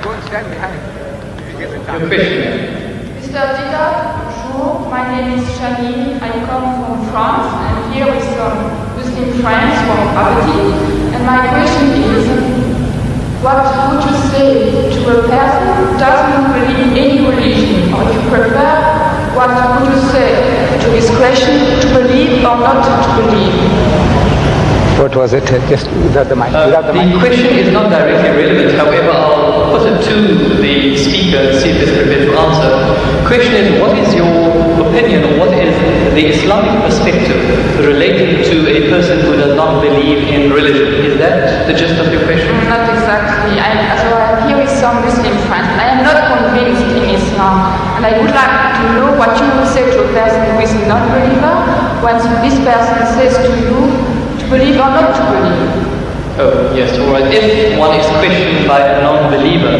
Go and stand behind. Your question. Mr. Dida, bonjour. My name is Shani. I come from France. I'm here with some Muslim friends from Aberdeen. And my question is, what would you say to a person who doesn't believe in any religion? Or if you prefer, what would you say to his question, to believe or not to believe? What was it? Just without the mic. The question is not directly relevant. However, I'll put it to the speaker and see if he's prepared to answer. The question is, what is your opinion, or what is the Islamic perspective relating to a person who does not believe in religion? Is that the gist of your question? Not exactly. I'm here with some Muslim friends. I am not convinced in Islam, and I would like to know what you would say to a person who is a non-believer when this person says to you, believe or not to believe. Oh, yes, all right. If one is questioned by a non-believer,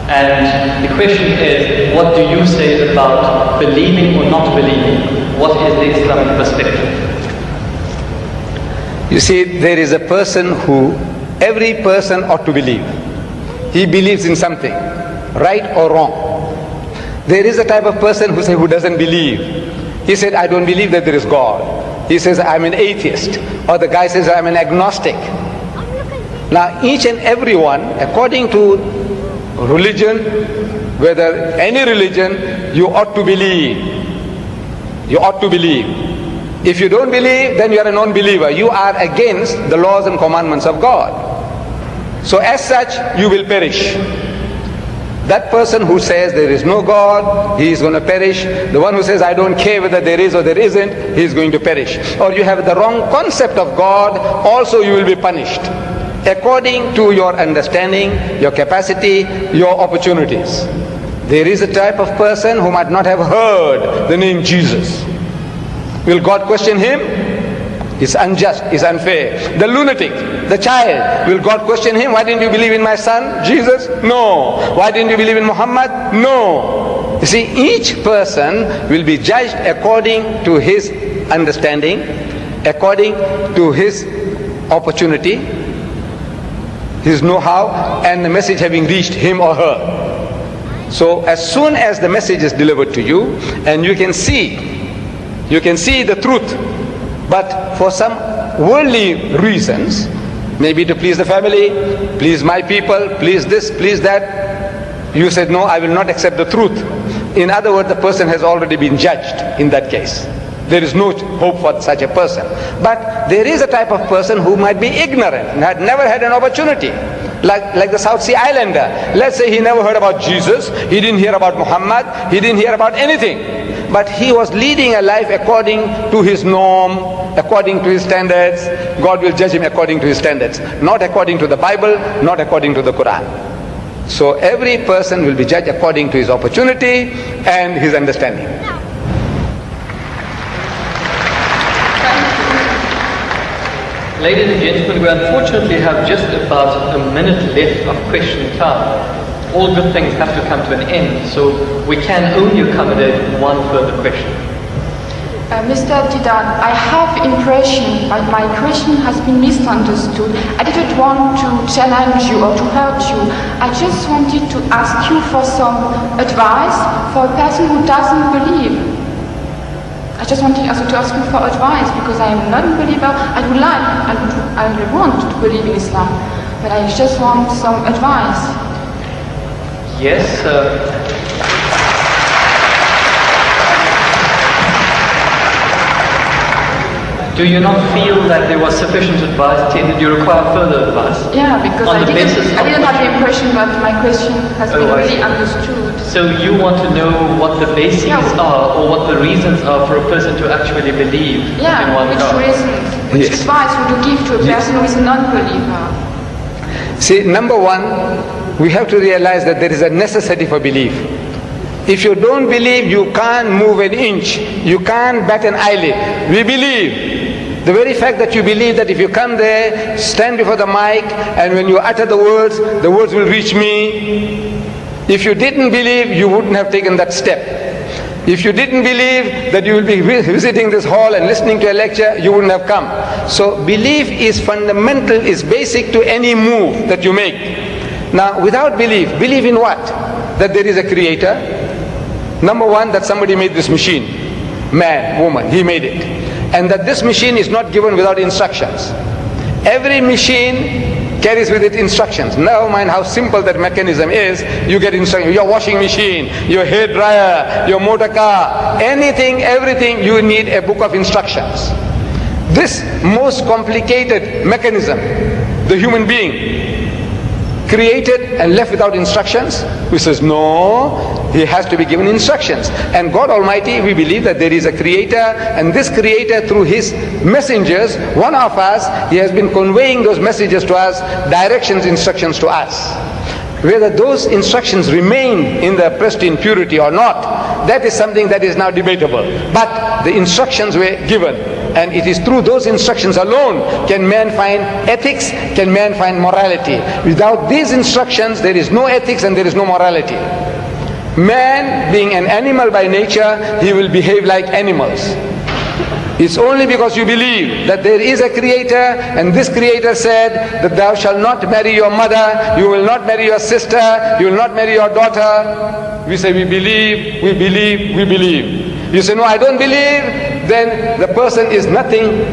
and the question is, what do you say about believing or not believing? What is the Islamic perspective? You see, there is a person who, every person ought to believe. He believes in something, right or wrong. There is a type of person who doesn't believe. He said, I don't believe that there is God. He says, I'm an atheist. Or the guy says, I'm an agnostic. Now, each and every one, according to religion, whether any religion, you ought to believe. You ought to believe. If you don't believe, then you are a non-believer. You are against the laws and commandments of God. So as such, you will perish. That person who says there is no God, he is going to perish. The one who says I don't care whether there is or there isn't, he is going to perish. Or you have the wrong concept of God, also you will be punished. According to your understanding, your capacity, your opportunities. There is a type of person who might not have heard the name Jesus. Will God question him? It's unjust, it's unfair. The lunatic, the child, will God question him? Why didn't you believe in my son, Jesus? No. Why didn't you believe in Muhammad? No. You see, each person will be judged according to his understanding, according to his opportunity, his know-how, and the message having reached him or her. So as soon as the message is delivered to you, and you can see the truth, but for some worldly reasons, maybe to please the family, please my people, please this, please that, you said, no, I will not accept the truth. In other words, the person has already been judged in that case. There is no hope for such a person. But there is a type of person who might be ignorant and had never had an opportunity. Like the South Sea Islander. Let's say he never heard about Jesus, he didn't hear about Muhammad, he didn't hear about anything. But he was leading a life according to his norm, according to his standards. God will judge him according to his standards, not according to the Bible, not according to the Quran. So every person will be judged according to his opportunity and his understanding. Ladies and gentlemen, we unfortunately have just about a minute left of question time. All good things have to come to an end, so we can only accommodate one further question. Mr. Didan, I have impression that my question has been misunderstood. I didn't want to challenge you or to hurt you. I just wanted to ask you for some advice for a person who doesn't believe. I just wanted also to ask you for advice because I am not a believer. I would want to believe in Islam, but I just want some advice. Yes, do you not feel that there was sufficient advice? Did you require further advice? Yeah, because I didn't have the impression that my question has been really understood. So you want to know what the bases are, or what the reasons are for a person to actually believe in one God? Which reasons? Which advice would you give to a person who is a non-believer? See, number one, we have to realize that there is a necessity for belief. If you don't believe, you can't move an inch. You can't bat an eyelid. We believe. The very fact that you believe that if you come there, stand before the mic, and when you utter the words will reach me. If you didn't believe, you wouldn't have taken that step. If you didn't believe that you will be visiting this hall and listening to a lecture, you wouldn't have come. So belief is fundamental, is basic to any move that you make. Now, without belief, believe in what? That there is a creator. Number one, that somebody made this machine. Man, woman, he made it. And that this machine is not given without instructions. Every machine carries with it instructions. Never mind how simple that mechanism is, you get instructions. Your washing machine, your hair dryer, your motor car, anything, everything, you need a book of instructions. This most complicated mechanism, the human being, created and left without instructions? Who says no, he has to be given instructions. And God Almighty, we believe that there is a creator, and this creator through his messengers, one of us, he has been conveying those messages to us, directions, instructions to us. Whether those instructions remain in their pristine purity or not, that is something that is now debatable. But the instructions were given, and it is through those instructions alone can man find ethics, can man find morality. Without these instructions, there is no ethics and there is no morality. Man, being an animal by nature, he will behave like animals. It's only because you believe that there is a creator, and this creator said that thou shalt not marry your mother, you will not marry your sister, you will not marry your daughter. We say we believe, we believe, we believe. You say no, I don't believe, then the person is nothing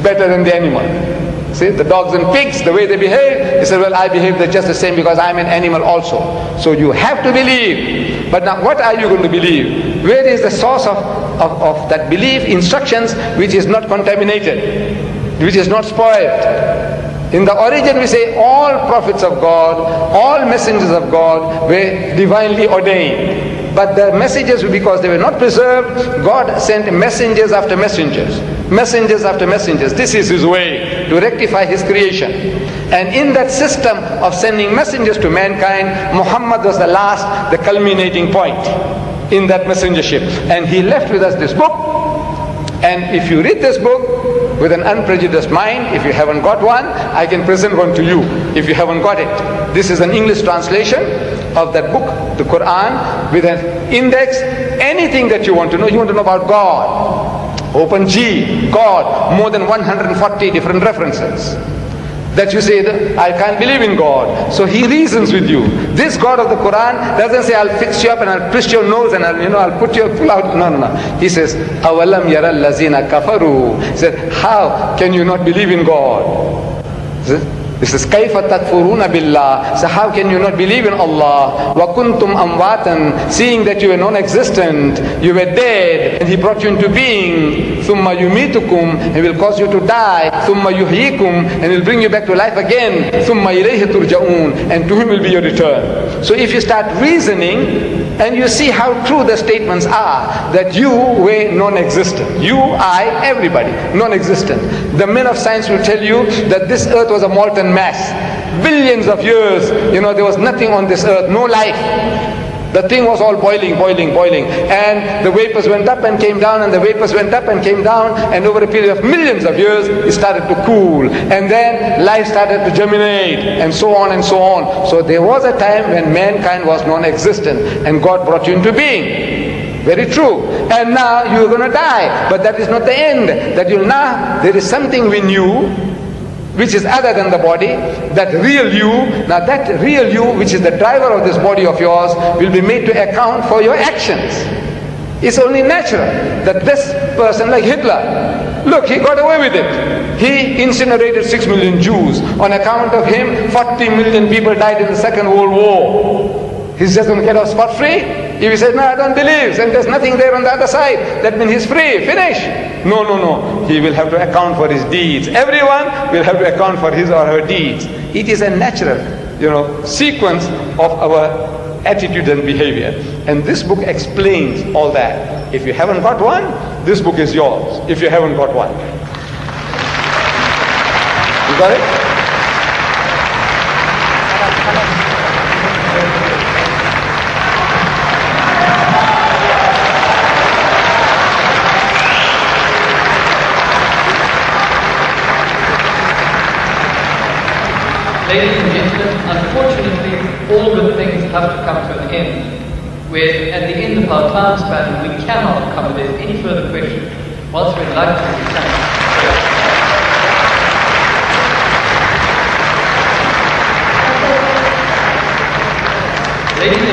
better than the animal. See, the dogs and pigs, the way they behave, he said, well, I behave just the same because I'm an animal also. So you have to believe. But now what are you going to believe? Where is the source of that belief? Instructions which is not contaminated, which is not spoiled. In the origin we say all prophets of God, all messengers of God were divinely ordained. But the messages, because they were not preserved, God sent messengers after messengers. Messengers after messengers. This is his way to rectify his creation. And in that system of sending messengers to mankind, Muhammad was the last, the culminating point in that messengership. And he left with us this book. And if you read this book with an unprejudiced mind, if you haven't got one, I can present one to you if you haven't got it. This is an English translation of that book, the Quran, with an index. Anything that you want to know about God. Open G, God, more than 140 different references. That you say, I can't believe in God. So he reasons with you. This God of the Quran doesn't say, I'll fix you up and I'll twist your nose and I'll put you pull out. No. He says, Awalam yara allazina kafaru. He said, how can you not believe in God? This is Kaifa takfuruna billah. So how can you not believe in Allah? Wa kuntum amwatan, seeing that you were non-existent, you were dead, and He brought you into being. Thumma yumitukum, and will cause you to die. Thumma yuhyikum, and will bring you back to life again. Thumma ilayhi turja'un, and to Him will be your return. So if you start reasoning, and you see how true the statements are, that you were non-existent. You, I, everybody, non-existent. The men of science will tell you that this earth was a molten mass. Billions of years, there was nothing on this earth, no life. The thing was all boiling. And the vapors went up and came down, and the vapors went up and came down, and over a period of millions of years, it started to cool. And then life started to germinate, and so on and so on. So there was a time when mankind was non-existent, and God brought you into being. Very true. And now you're going to die. But that is not the end. That there is something in you which is other than the body, that real you. Now that real you, which is the driver of this body of yours, will be made to account for your actions. It's only natural that this person, like Hitler, look, he got away with it. He incinerated 6 million Jews. On account of him, 40 million people died in the Second World War. He's just going to get off scot-free? If he says, no, I don't believe, and there's nothing there on the other side, that means he's free, finish. No. He will have to account for his deeds. Everyone will have to account for his or her deeds. It is a natural, sequence of our attitude and behavior. And this book explains all that. If you haven't got one, this book is yours. If you haven't got one. You got it? Ladies and gentlemen, unfortunately, all good things have to come to an end. Where at the end of our time span, we cannot accommodate any further questions. Whilst we'd like to thank ladies and